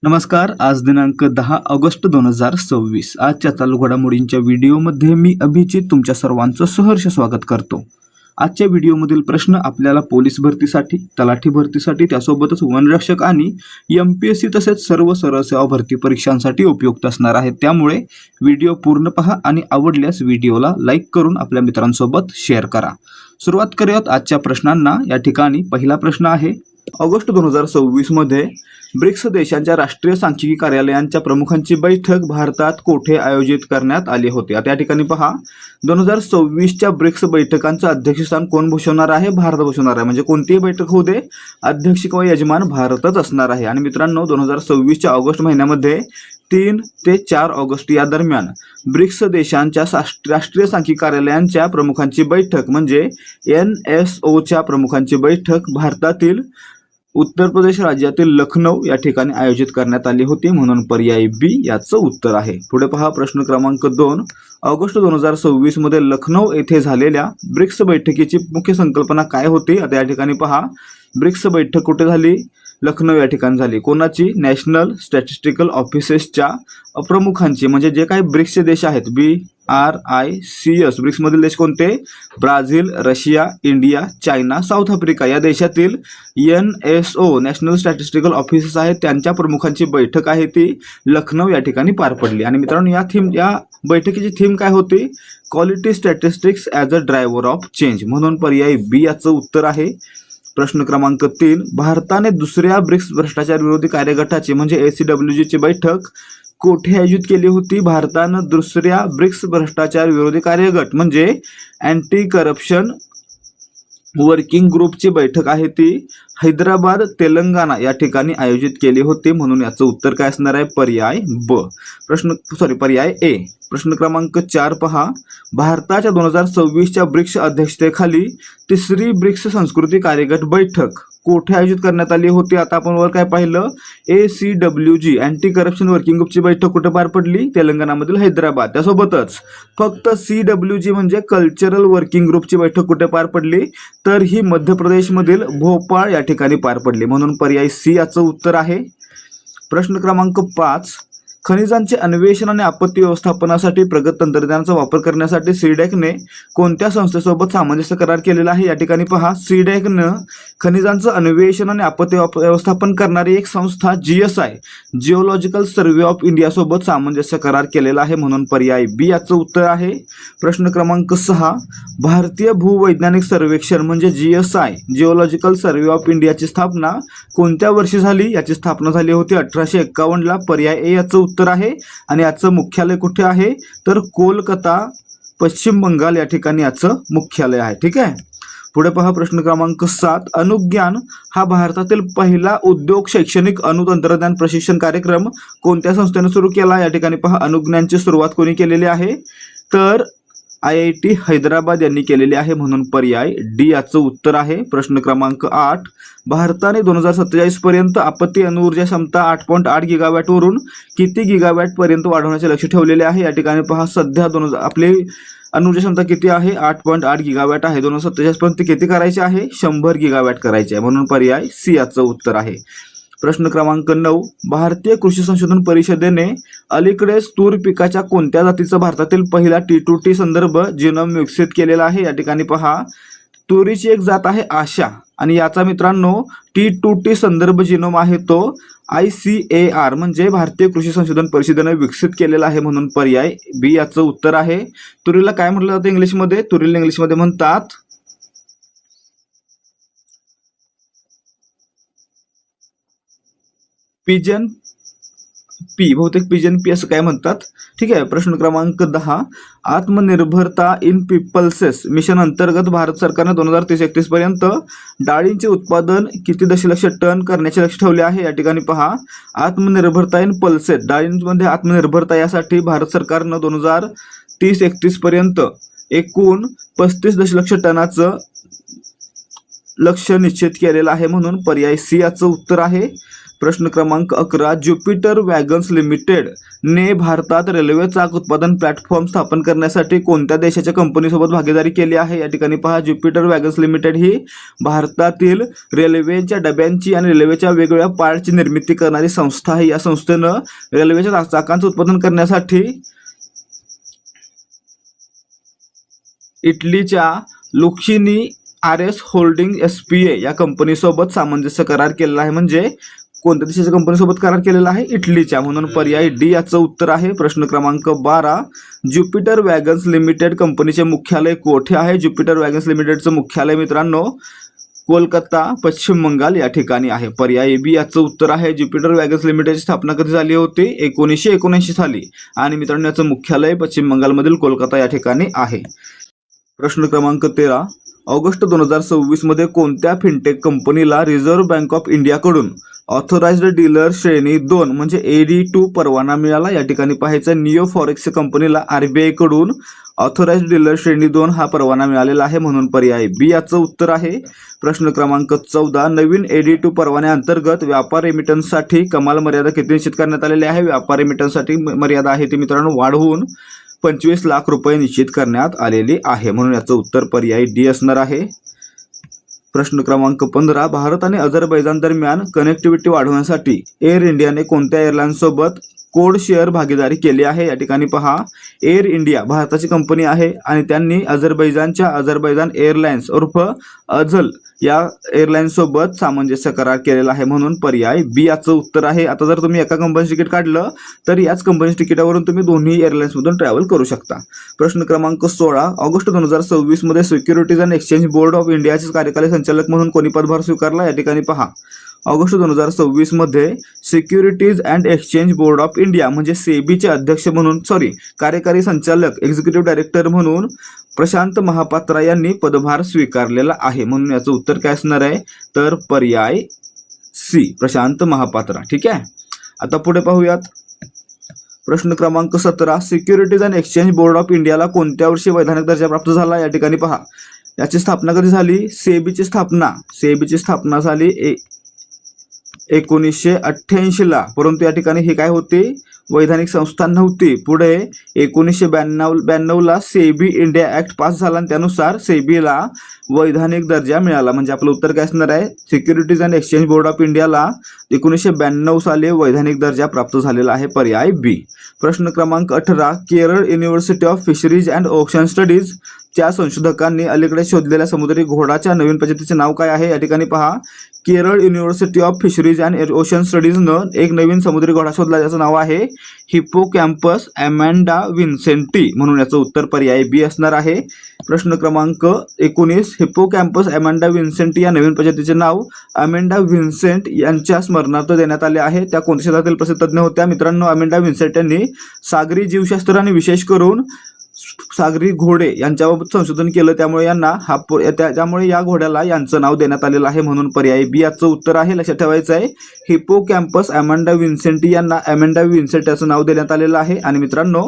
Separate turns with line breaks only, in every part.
नमस्कार. आज दिनांक 10 ऑगस्ट 2026. आजच्या चालू घडामोडींच्या व्हिडिओमध्ये मी अभिजित तुमच्या सर्वांचं सहर्ष स्वागत करतो. आजच्या व्हिडिओमधील प्रश्न आपल्याला पोलीस भरतीसाठी, तलाठी भरतीसाठी, त्यासोबतच वनरक्षक आणि MPSC तसेच सर्व सरळ सेवा भरती परीक्षांसाठी उपयुक्त असणार आहेत. त्यामुळे व्हिडिओ पूर्ण पहा आणि आवडल्यास व्हिडिओला लाईक करून आपल्या मित्रांसोबत शेअर करा. सुरुवात करूयात आजच्या प्रश्नांना. या ठिकाणी पहिला प्रश्न आहे, ऑगस्ट 2026 मध्ये ब्रिक्स देशांच्या राष्ट्रीय सांख्यिकी कार्यालयांच्या प्रमुखांची बैठक भारतात कोठे आयोजित करण्यात आली होती? आता या ठिकाणी पहा, 2026च्या ब्रिक्स बैठकांचं अध्यक्षस्थान कोण भूषवणार आहे? भारत भूषवणार आहे. म्हणजे कोणतीही बैठक होऊ दे, अध्यक्ष किंवा यजमान भारतच असणार आहे. आणि मित्रांनो, 2026च्या ऑगस्ट महिन्यामध्ये 3 ते 4 ऑगस्ट या दरम्यान ब्रिक्स देशांच्या राष्ट्रीय सांख्यिकी कार्यालयांच्या प्रमुखांची बैठक म्हणजे NSOच्या प्रमुखांची बैठक भारतातील उत्तर प्रदेश राज्यातील लखनौ या ठिकाणी आयोजित करण्यात आली होती, म्हणून पर्याय बी याचं उत्तर आहे. पुढे पहा, प्रश्न क्रमांक 2, ऑगस्ट 2026 मध्ये लखनौ येथे झालेल्या ब्रिक्स बैठकीची मुख्य संकल्पना काय होती? आता या ठिकाणी पहा, ब्रिक्स बैठक कुठे झाली? लखनौ या ठिकाणी झाली. कोणाची? नॅशनल स्टॅटिस्टिकल ऑफिसेसच्या प्रमुखांची, म्हणजे जे काही ब्रिक्सचे देश आहेत, BRICS, ब्रिक्स मधील देश कोणते? Brazil, Russia, India, China, south Africa या देशातील NSO नॅशनल स्टॅटिस्टिकल ऑफिसेस आहेत, त्यांच्या प्रमुखांची बैठक आहे ती लखनौ या ठिकाणी पार पडली. आणि मित्रांनो, या बैठकीची थीम काय होती? Quality statistics as a driver of change, म्हणून पर्याय बी याचं उत्तर आहे. प्रश्न क्रमांक 3, भारताने दुसऱ्या ब्रिक्स भ्रष्टाचार विरोधी कार्यगटाची म्हणजे ACWG ची बैठक कोठे आयोजित केली होती? भारतानं दुसऱ्या ब्रिक्स भ्रष्टाचार विरोधी कार्यगट म्हणजे अँटी करप्शन वर्किंग ग्रुपची बैठक आहे ती हैदराबाद, तेलंगणा या ठिकाणी आयोजित केली होती, म्हणून याचं उत्तर काय असणार आहे? पर्याय पर्याय ए. प्रश्न क्रमांक 4 पहा, भारताच्या 2026च्या ब्रिक्स अध्यक्षतेखाली तिसरी ब्रिक्स संस्कृती कार्यगट बैठक कोठे आयोजित करण्यात आली होती? आता आपण वर काय पाहिलं? ACWG अँटी करप्शन वर्किंग ग्रुपची बैठक कुठे पार पडली? तेलंगणामधील हैदराबाद. त्यासोबतच फक्त CWG म्हणजे कल्चरल वर्किंग ग्रुपची बैठक कुठे पार पडली? तर ही मध्य प्रदेशमधील भोपाळ या ठिकाणी पार पडली, म्हणून पर्याय सी याचं उत्तर आहे. प्रश्न क्रमांक 5, खनिजांचे अन्वेषण आणि आपत्ती व्यवस्थापनासाठी प्रगत तंत्रज्ञानाचा वापर करण्यासाठी सीडॅकने कोणत्या संस्थेसोबत सामंजस्य करार केलेला आहे? या ठिकाणी पहा, सीडॅकनं खनिजांचं अन्वेषण आणि आपत्ती व्यवस्थापन करणारी एक संस्था GSI geological survey of India सोबत सामंजस्य करार केलेला आहे, म्हणून पर्याय बी याचं उत्तर आहे. प्रश्न क्रमांक 6, भारतीय भूवैज्ञानिक सर्वेक्षण म्हणजे GSI जिओलॉजिकल सर्व्हे ऑफ इंडियाची स्थापना कोणत्या वर्षी झाली? याची स्थापना झाली होती 1851 ला. पर्याय ए याचं उत्तर आहे. आणि याचं मुख्यालय कुठे आहे? तर कोलकाता, पश्चिम बंगाल या ठिकाणी याचं मुख्यालय आहे. ठीक आहे. पुढे पहा, प्रश्न क्रमांक 7, अनुज्ञान हा भारतातील पहिला उद्योग शैक्षणिक अणुतंत्रज्ञान प्रशिक्षण कार्यक्रम कोणत्या संस्थेने सुरू केला? या ठिकाणी पहा, अनुज्ञानची सुरुवात कोणी केलेली आहे? तर IIT हैदराबाद यांनी केलेली आहे, म्हणून पर्याय डी याचं उत्तर आहे. प्रश्न क्रमांक 8, भारताने 2047 पर्यंत आपत्ती अणुऊर्जा क्षमता 8.8 गिगावॅट वरून किती गिगावॅट पर्यंत वाढवण्याचे लक्ष्य ठेवलेले आहे? या ठिकाणी पहा, सध्या आपली अणुऊर्जा क्षमता किती आहे? 8.8 गिगावॅट आहे. 2047 पर्यंत किती करायचे आहे? 100 गिगावॅट करायचे आहे, म्हणून पर्याय सी याचं उत्तर आहे. प्रश्न क्रमांक 9, भारतीय कृषी संशोधन परिषदेने अलीकडेच तूर पिकाच्या कोणत्या जातीचा भारतातील पहिला T2T संदर्भ जिनोम विकसित केलेला आहे? या ठिकाणी पहा, तुरीची एक जात आहे आशा, आणि याचा मित्रांनो T2T संदर्भ जिनोम आहे तो ICAR म्हणजे भारतीय कृषी संशोधन परिषदेने विकसित केलेला आहे, म्हणून पर्याय बी याचं उत्तर आहे. तुरीला काय म्हटलं जातं इंग्लिशमध्ये? तुरीला इंग्लिशमध्ये म्हणतात पिजन पी, बहुतेक पिजन पी असं काय म्हणतात. ठीक आहे. प्रश्न क्रमांक 10, आत्मनिर्भरता इन पीपल्सेस मिशन अंतर्गत भारत सरकारने 2030-31 पर्यंत डाळींचे उत्पादन किती दशलक्ष टन करण्याचे लक्ष्य ठेवले आहे? या ठिकाणी पहा, आत्मनिर्भरता इन पल्सेस डाळींमध्ये आत्मनिर्भरता यासाठी भारत सरकारनं 2030-31 पर्यंत एकूण 35 दशलक्ष टनाचं लक्ष्य निश्चित केलेलं आहे, म्हणून पर्याय सी याचं उत्तर आहे. प्रश्न क्रमांक 11, ज्युपिटर वॅगन्स लिमिटेड ने भारतात रेल्वे चाक उत्पादन प्लॅटफॉर्म स्थापन करण्यासाठी कोणत्या देशाच्या कंपनीसोबत भागीदारी केली आहे? या ठिकाणी पहा, ज्युपिटर वॅगन्स लिमिटेड ही भारतातील रेल्वेच्या डब्यांची आणि रेल्वेच्या वेगवेगळ्या पार्टची निर्मिती करणारी संस्था आहे. या संस्थेनं रेल्वेच्या चाकांचं उत्पादन करण्यासाठी इटलीच्या लुक्शिनी RS होल्डिंग SPA या कंपनीसोबत सामंजस्य करार केलेला आहे. म्हणजे कोणत्या देशाच्या कंपनीसोबत करार केलेला आहे? इटलीच्या. म्हणून पर्याय डी याचं उत्तर आहे. प्रश्न क्रमांक 12, ज्युपिटर वॅगन्स लिमिटेड कंपनीचे मुख्यालय कोठे आहे? ज्युपिटर वॅगन्स लिमिटेडचं मुख्यालय मित्रांनो कोलकाता, पश्चिम बंगाल या ठिकाणी आहे. पर्याय बी याचं उत्तर आहे. ज्युपिटर वॅगन्स लिमिटेडची स्थापना कधी झाली होती? 1979 साली. आणि मित्रांनो याचं मुख्यालय पश्चिम बंगालमधील कोलकाता या ठिकाणी आहे. प्रश्न क्रमांक 13, ऑगस्ट 2026 मध्ये कोणत्या फिनटेक कंपनीला रिझर्व्ह बँक ऑफ इंडियाकडून ऑथोराइज्ड डीलर श्रेणी 2 म्हणजे AD2 परवाना मिळाला? या ठिकाणी पाहायचं, निओ फॉरेक्स कंपनीला RBI कडून ऑथोराइज्ड डीलर श्रेणी 2 हा परवाना मिळालेला आहे. म्हणून पर्याय बी याचं उत्तर आहे. प्रश्न क्रमांक 14, नवीन AD2 परवान्याअंतर्गत व्यापार रेमिटन्ससाठी कमाल मर्यादा किती निश्चित करण्यात आलेली आहे? व्यापार रेमिटन्ससाठी मर्यादा आहे ती मित्रांनो वाढवून 25 लाख रुपये निश्चित करण्यात आलेली आहे. म्हणून याचं उत्तर पर्याय डी असणार आहे. प्रश्न क्रमांक 15, भारत आणि अझरबैजान दरम्यान कनेक्टिव्हिटी वाढवण्यासाठी एअर इंडियाने कोणत्या एअरलाईन्ससोबत कोड शेअर भागीदारी केली आहे? या ठिकाणी पहा, एअर इंडिया भारताची कंपनी आहे आणि त्यांनी अझरबैजान एअरलाइन्स उर्फ अझल या एअरलाइन्स सोबत सामंजस्य करार केलेला आहे. म्हणून पर्याय बी याचं उत्तर आहे. आता जर तुम्ही एका कंपनीचं तिकीट काढलं तर याच कंपनीच्या तिकिटावरून तुम्ही दोन्ही एअरलाइन्समधून ट्रॅव्हल करू शकता. प्रश्न क्रमांक 16, ऑगस्ट 2026 मध्ये securities and exchange board of इंडियाचे कार्यकारी संचालक म्हणून कोणी पदभार स्वीकारला? या ठिकाणी पहा, ऑगस्ट 2026 मध्ये securities and exchange board of India म्हणजे सेबीचे अध्यक्ष म्हणून कार्यकारी संचालक एक्झिक्युटिव्ह डायरेक्टर म्हणून प्रशांत महापात्रा यांनी पदभार स्वीकारलेला आहे. म्हणून याचं उत्तर काय असणार आहे? तर पर्याय सी, प्रशांत महापात्रा. ठीक आहे. आता पुढे पाहूयात. प्रश्न क्रमांक 17, securities and exchange board of इंडियाला कोणत्या वर्षी वैधानिक दर्जा प्राप्त झाला? या ठिकाणी पहा, याची स्थापना कधी झाली? सेबीची स्थापना झाली 1988 ला. परंतु या ठिकाणी हे काय होते? वैधानिक संस्था नव्हती. पुढे 1992 ला सेबी इंडिया ऍक्ट पास झाला आणि त्यानुसार सेबीला वैधानिक दर्जा मिळाला. म्हणजे आपलं उत्तर काय असणार आहे? Securities and exchange board of इंडियाला 1992 साली वैधानिक दर्जा प्राप्त झालेला आहे. पर्याय बी. प्रश्न क्रमांक 18, Kerala university of fisheries and ocean studies च्या संशोधकांनी अलीकडे शोधलेल्या समुद्री घोडाच्या नवीन प्रजातीचे नाव काय आहे? या ठिकाणी पहा, Kerala university of fisheries and ocean स्टडीजनं एक नवीन समुद्री घोडा शोधला, ज्याचं नाव आहे हिप्पोकॅम्पस अमेंडा विन्सेंटी. म्हणून याचं उत्तर पर्याय बी असणार आहे. प्रश्न क्रमांक 19, हिप्पोकॅम्पस अमेंडा विन्सेंटी या नवीन प्रजातीचे नाव अमेंडा विन्सेंट यांच्या स्मरणार्थ देण्यात आले आहे. त्या कोणत्या क्षेत्रातील प्रसिद्ध तज्ञ होत्या? मित्रांनो, अमेंडा विन्सेंट यांनी सागरी जीवशास्त्र आणि विशेष करून सागरी घोडे यांच्याबाबत संशोधन केलं, त्यामुळे या घोड्याला यांचं नाव देण्यात आलेलं आहे. म्हणून पर्याय बी याचं उत्तर आहे. लक्षात ठेवायचं आहे, हिप्पोकॅम्पस अमेंडा विन्सेंटी यांना अमेंडा विन्सेंट असं नाव देण्यात आलेलं आहे. आणि मित्रांनो,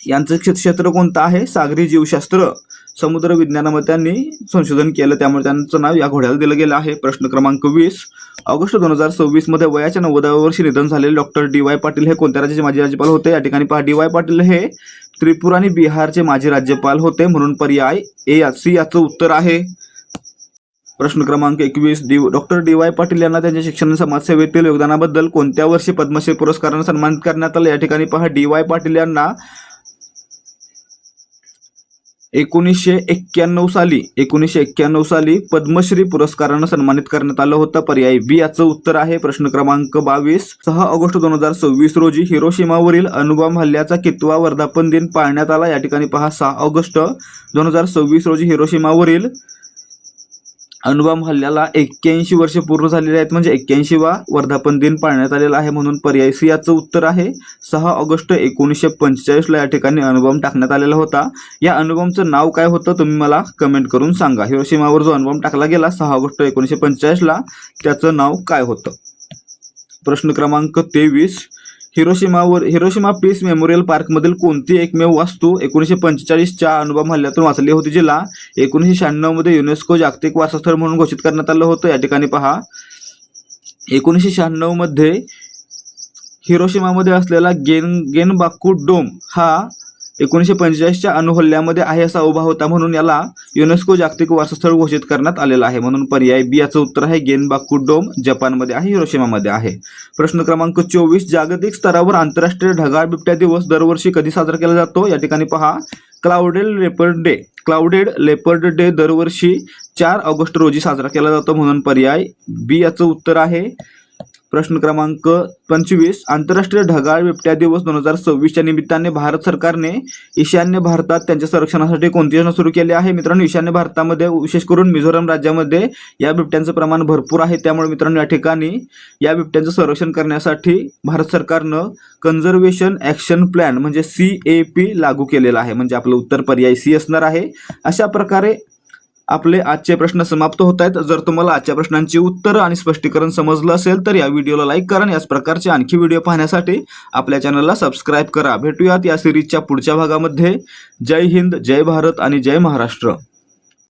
यांचं क्षेत्र कोणतं आहे? सागरी जीवशास्त्र, समुद्र विज्ञानामध्ये त्यांनी संशोधन केलं, त्यामुळे त्यांचं नाव या घोड्याला दिलं गेलं आहे. प्रश्न क्रमांक 20, ऑगस्ट 2026 मध्ये वयाच्या 90व्या वर्षी निधन झालेले डॉक्टर DY पाटील हे कोणत्या राज्याचे माजी राज्यपाल होते? या ठिकाणी पहा, DY पाटील हे त्रिपुरा आणि बिहारचे माजी राज्यपाल होते. म्हणून पर्याय सी याचं उत्तर आहे. प्रश्न क्रमांक 21, डॉक्टर DY पाटील यांना त्यांच्या शिक्षण समाजसेवेतील योगदानाबद्दल कोणत्या वर्षी पद्मश्री पुरस्काराने सन्मानित करण्यात आले? या ठिकाणी पहा, DY पाटील यांना 1991 साली पद्मश्री पुरस्कारानं सन्मानित करण्यात आलं होतं. पर्याय बी याचं उत्तर आहे. प्रश्न क्रमांक 22, 6 ऑगस्ट 2026 रोजी हिरोशिमावरील अणुबॉम्ब हल्ल्याचा कितवा वर्धापन दिन पाळण्यात आला? या ठिकाणी पहा, 6 ऑगस्ट 2026 रोजी हिरोशिमावरील अणुबॉम्ब हल्ल्याला 81 वर्षे पूर्ण झालेली आहेत, म्हणजे 81वा वर्धापन दिन पाळण्यात आलेला आहे. म्हणून पर्याय सी याचं उत्तर आहे. 6 ऑगस्ट 1945 ला या ठिकाणी अणुबॉम्ब टाकण्यात आलेला होता. या अणुबॉम्बचं नाव काय होतं? तुम्ही मला कमेंट करून सांगा. हिरोशिमावर जो अणुबॉम्ब टाकला गेला 6 ऑगस्ट 1945 ला, त्याचं नाव काय होतं? प्रश्न क्रमांक 23, हिरोशिमा पीस मेमोरियल पार्क मधील कोणती एकमेव वास्तू 1945च्या अणुबॉम्ब हल्ल्यातून वाचली होती, जिला 1996 मध्ये युनेस्को जागतिक वारसा स्थळ म्हणून घोषित करण्यात आलं होतं? या ठिकाणी पहा, 1996 मध्ये हिरोशिमामध्ये असलेला गेनबाकू डोम हा 1945च्या अणुहल्ल्यामध्ये आहे असा उभा होता, म्हणून याला युनेस्को जागतिक वारसास्थळ घोषित करण्यात आलेला आहे. म्हणून पर्याय बी याचं उत्तर आहे गेनबाकू डोम जपानमध्ये आहे, हिरोशिमामध्ये आहे. प्रश्न क्रमांक 24, जागतिक स्तरावर आंतरराष्ट्रीय ढगाळ बिबट्या दिवस दरवर्षी कधी साजरा केला जातो? या ठिकाणी पहा, क्लाउडेड लेपर्ड डे दरवर्षी 4 ऑगस्ट रोजी साजरा केला जातो, म्हणून पर्याय बी याचं उत्तर आहे. प्रश्न क्रमांक 25, आंतरराष्ट्रीय ढगाळ बिबट्या दिवस 2026च्या निमित्ताने भारत सरकारने ईशान्य भारतात त्यांच्या संरक्षणासाठी कोणती योजना सुरू केली आहे? मित्रांनो, ईशान्य भारतामध्ये विशेष करून मिझोरम राज्यामध्ये या बिबट्यांचं प्रमाण भरपूर आहे. त्यामुळे मित्रांनो, या ठिकाणी या बिबट्यांचं संरक्षण करण्यासाठी भारत सरकारनं कन्झर्वेशन ॲक्शन प्लॅन म्हणजे CAP लागू केलेला आहे. म्हणजे आपलं उत्तर पर्याय सी असणार आहे. अशा प्रकारे आपले आजचे प्रश्न समाप्त होत आहेत. जर तुम्हाला आजच्या प्रश्नांची उत्तरं आणि स्पष्टीकरण समजलं असेल तर या व्हिडिओला लाईक करा आणि याच प्रकारचे आणखी व्हिडिओ पाहण्यासाठी आपल्या चॅनलला सबस्क्राईब करा. भेटूयात या सिरीजच्या पुढच्या भागामध्ये. जय हिंद, जय भारत आणि जय महाराष्ट्र.